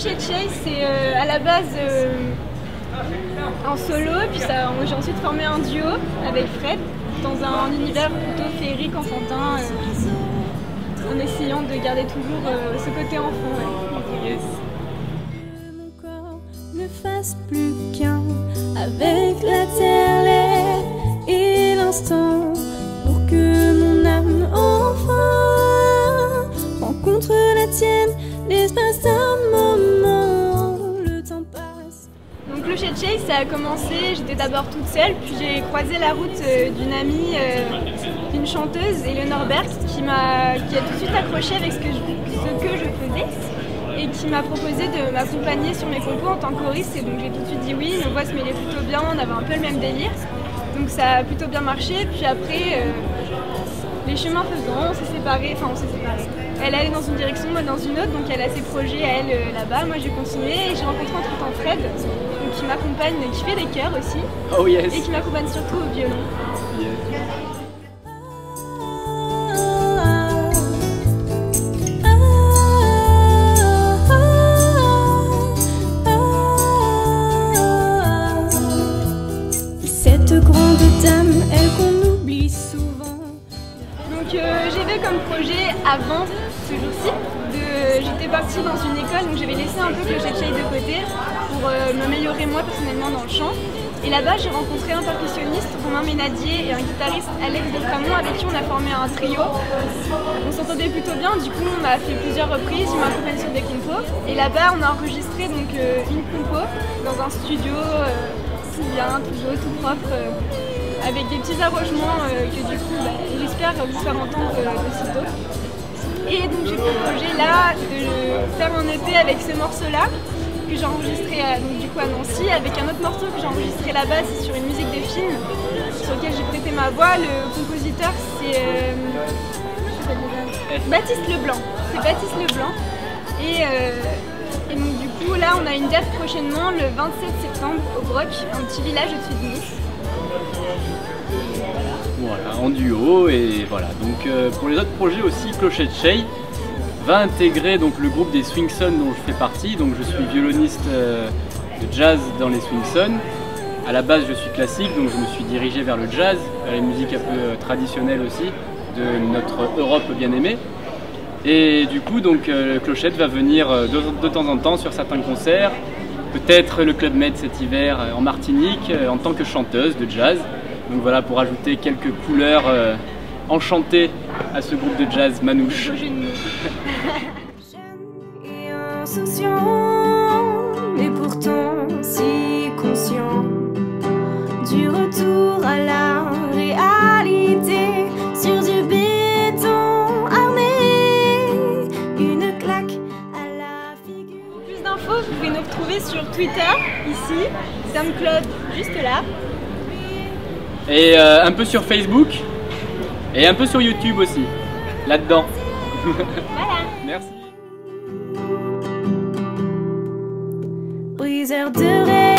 Clochette Chase, c'est à la base un solo, puis j'ai ensuite formé un duo avec Fred dans un univers plutôt féerique, enfantin, en essayant de garder toujours ce côté enfant. Ouais. Yes. Que mon corps ne fasse plus qu'un avec la terre, l'air et l'instant, pour que mon âme enfin rencontre la tienne, l'espace d'un moment, le temps passe. Donc Clochette Chase, ça a commencé, j'étais d'abord toute seule, puis j'ai croisé la route d'une amie, d'une chanteuse, Eleanor Berg, qui a tout de suite accroché avec ce que je faisais et qui m'a proposé de m'accompagner sur mes compos en tant que choriste, et donc j'ai tout de suite dit oui, nos voix se mêlaient plutôt bien, on avait un peu le même délire, donc ça a plutôt bien marché, puis après les chemins faisant, on s'est séparés. Elle allait dans une direction, moi dans une autre, donc elle a ses projets à elle là-bas, moi j'ai continué et j'ai rencontré entre temps Fred, donc, qui m'accompagne, qui fait des chœurs aussi, oh yes. Et qui m'accompagne surtout au violon. Yes. Cette grande dame, elle qu'on oublie souvent. Donc j'avais comme projet avant ce jour-ci, j'étais partie dans une école, donc j'avais laissé un peu Clochette Chase de côté pour m'améliorer moi personnellement dans le chant. Et là-bas j'ai rencontré un percussionniste, Romain Ménadier, et un guitariste, Alex Delfamont, avec qui on a formé un trio. On s'entendait plutôt bien, du coup on a fait plusieurs reprises, il m'a accompagné sur des compos. Et là-bas on a enregistré donc une compo dans un studio tout bien, tout beau, tout propre, avec des petits arrangements que du coup j'espère vous faire entendre aussitôt. Et donc j'ai pour projet là de faire un EP avec ce morceau-là que j'ai enregistré donc, du coup à Nancy, avec un autre morceau que j'ai enregistré là-bas, c'est sur une musique de film sur lequel j'ai prêté ma voix. Le compositeur c'est Baptiste Leblanc. C'est Baptiste Leblanc. Et donc du coup là on a une date prochainement le 27 septembre au Broc, un petit village au-dessus de Nice. Voilà, en duo, et voilà. Donc pour les autres projets aussi, Clochette Chase va intégrer donc le groupe des Swingson dont je fais partie. Donc je suis violoniste de jazz dans les Swingson. À la base je suis classique, donc je me suis dirigé vers le jazz, vers les musiques un peu traditionnelles aussi de notre Europe bien aimée. Et du coup donc Clochette va venir de temps en temps sur certains concerts, peut-être le Club Med cet hiver en Martinique en tant que chanteuse de jazz. Donc voilà, pour ajouter quelques couleurs enchantées à ce groupe de jazz manouche. Jeune et insouciant, mais pourtant si conscient du retour à la réalité sur du béton armé, une claque à la figure. Pour plus d'infos, vous pouvez nous retrouver sur Twitter, ici, SoundCloud, juste là. Et un peu sur Facebook et un peu sur YouTube aussi, là-dedans. Voilà. Merci. Briseur de rêve.